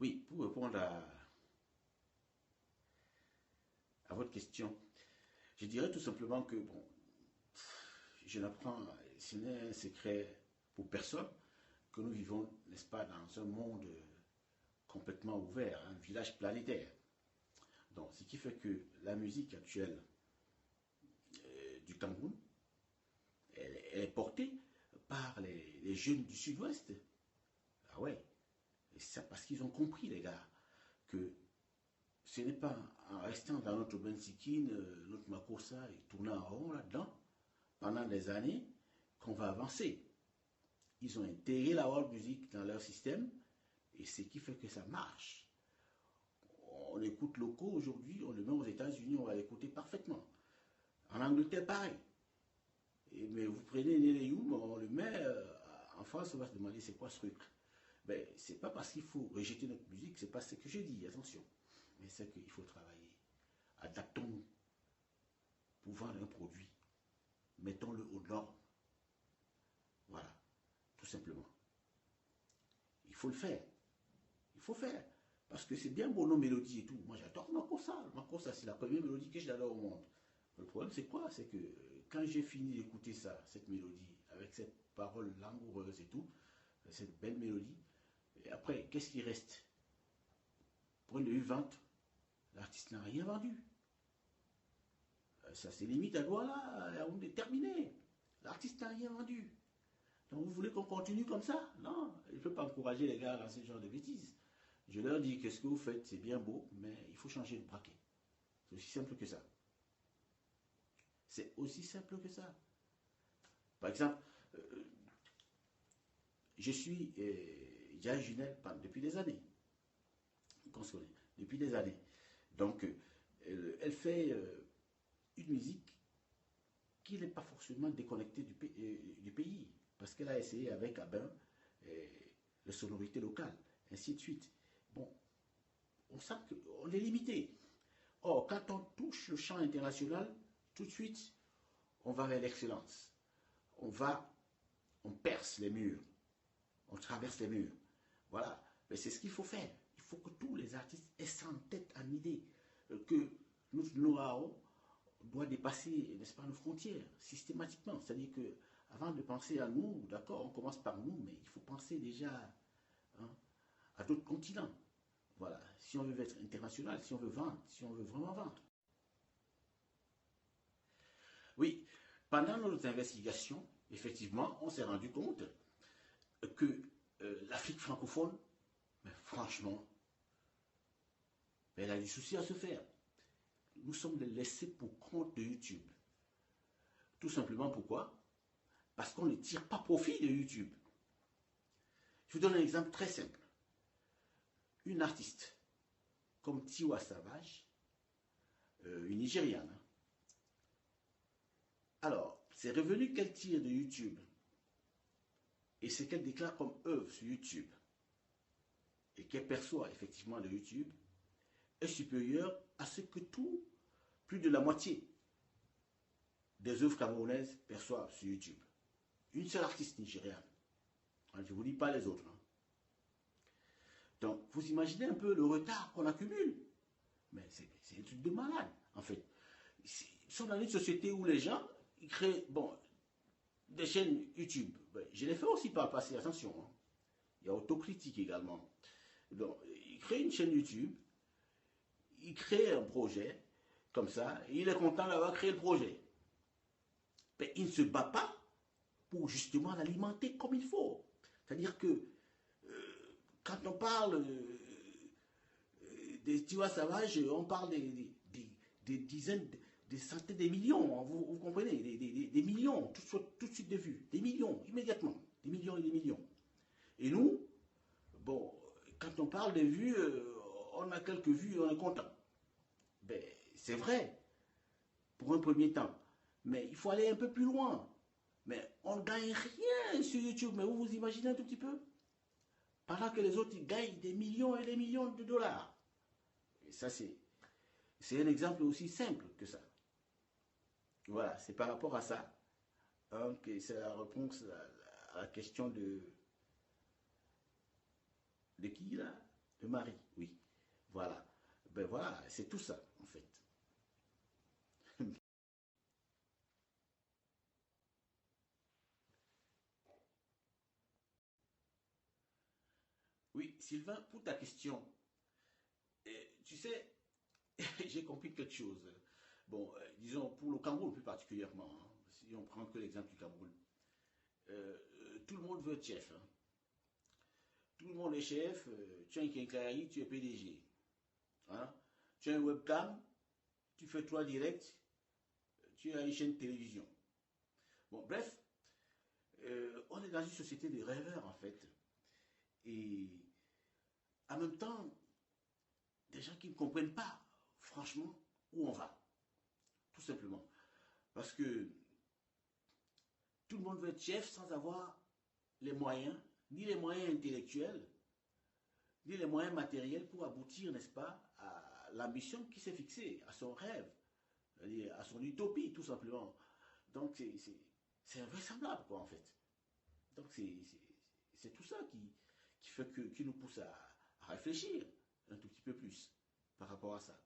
Oui, pour répondre à votre question, je dirais tout simplement que, bon, je n'apprends, ce n'est un secret pour personne que nous vivons, n'est-ce pas, dans un monde complètement ouvert, un village planétaire. Donc, ce qui fait que la musique actuelle du Cameroun, elle est portée par les jeunes du sud-ouest. Ah ouais, et c'est parce qu'ils ont compris, les gars, que ce n'est pas en restant dans notre bensikin, notre makossa et tournant en rond là-dedans, pendant des années, qu'on va avancer. Ils ont intégré la world music dans leur système et c'est ce qui fait que ça marche. On écoute locaux aujourd'hui, on le met aux États-Unis, on va l'écouter parfaitement. En Angleterre, pareil. Mais vous prenez Nelly Youm, on le met en France, on va se demander c'est quoi ce truc. Ben, c'est pas parce qu'il faut rejeter notre musique, c'est pas ce que je dis, attention. Mais c'est qu'il faut travailler. Adaptons-nous pour vendre un produit. Mettons-le aux normes. Voilà, tout simplement. Il faut le faire. Il faut faire. Parce que c'est bien beau nos mélodies et tout. Moi j'adore Makossa. Makossa, c'est la première mélodie que j'adore au monde. Le problème c'est quoi? C'est que quand j'ai fini d'écouter ça, cette mélodie, avec cette parole langoureuse et tout, cette belle mélodie, et après, qu'est-ce qui reste? Point de vue vente, l'artiste n'a rien vendu. Ça c'est limite à Douala, on est terminé. L'artiste n'a rien vendu. Donc vous voulez qu'on continue comme ça? Non, je ne peux pas encourager les gars à ce genre de bêtises. Je leur dis que ce que vous faites, c'est bien beau, mais il faut changer de braquet. C'est aussi simple que ça. C'est aussi simple que ça. Par exemple, je suis Jazz Junel depuis des années. Qu'on se connaît, depuis des années. Donc, elle fait une musique qui n'est pas forcément déconnectée du pays. Parce qu'elle a essayé avec Abin les sonorités locales, ainsi de suite. Bon, on sent qu'on est limité. Or, quand on touche le champ international, tout de suite, on va vers l'excellence. On perce les murs, on traverse les murs. Voilà, mais c'est ce qu'il faut faire. Il faut que tous les artistes aient ça en tête, en idée, que notre know-how doit dépasser, n'est-ce pas, nos frontières, systématiquement. C'est-à-dire que avant de penser à nous, d'accord, on commence par nous, mais il faut penser déjà hein, à d'autres continents. Voilà, si on veut être international, si on veut vendre, si on veut vraiment vendre. Oui, pendant nos investigations, effectivement, on s'est rendu compte que l'Afrique francophone, mais franchement, elle a du souci à se faire. Nous sommes laissés pour compte de YouTube. Tout simplement pourquoi? Parce qu'on ne tire pas profit de YouTube. Je vous donne un exemple très simple. Une artiste comme Tiwa Savage, une Nigériane. Alors, ces revenus qu'elle tire de YouTube et ce qu'elle déclare comme œuvre sur YouTube et qu'elle perçoit effectivement de YouTube est supérieur à ce que plus de la moitié des œuvres camerounaises perçoivent sur YouTube. Une seule artiste nigériane. Je ne vous dis pas les autres. Hein. Donc, vous imaginez un peu le retard qu'on accumule. Mais c'est un truc de malade, en fait. Ils sont dans une société où les gens ils créent des chaînes YouTube. Ben, je l'ai fait aussi par le passé, attention. Hein. Il y a autocritique également. Donc, ils créent une chaîne YouTube, ils créent un projet, comme ça, et il est content d'avoir créé le projet. Mais il ne se bat pas pour justement l'alimenter comme il faut. C'est-à-dire que quand on parle des Tiwa Savage, on parle des dizaines, des centaines de millions, vous comprenez, des millions, tout de suite de vues, des millions, immédiatement, des millions et des millions. Et nous, bon, quand on parle des vues, on a quelques vues, on est content. Ben, c'est vrai, pour un premier temps. Mais il faut aller un peu plus loin. Mais on ne gagne rien sur YouTube. Mais vous vous imaginez un tout petit peu? Pendant que les autres ils gagnent des millions et des millions de dollars. Et ça, c'est un exemple aussi simple que ça. Voilà, c'est par rapport à ça. Donc, c'est la réponse à la question de qui là? Le mari, oui. Voilà. Ben voilà, c'est tout ça, en fait. Oui, Sylvain, pour ta question, tu sais, j'ai compris quelque chose. Bon, disons, pour le Cameroun plus particulièrement, hein, si on prend que l'exemple du Cameroun, tout le monde veut être chef, hein. Tout le monde est chef, tu as un quincaillerie, tu es PDG. Hein. Tu as un webcam, tu fais 3 directs, tu as une chaîne de télévision. Bon, bref, on est dans une société de rêveurs en fait. Et en même temps, des gens qui ne comprennent pas, franchement, où on va. Tout simplement. Parce que tout le monde veut être chef sans avoir les moyens, ni les moyens intellectuels, ni les moyens matériels pour aboutir, n'est-ce pas, à l'ambition qui s'est fixée, à son rêve, à son utopie, tout simplement. Donc, c'est invraisemblable, quoi, en fait. Donc, c'est tout ça qui nous pousse à réfléchir un tout petit peu plus par rapport à ça.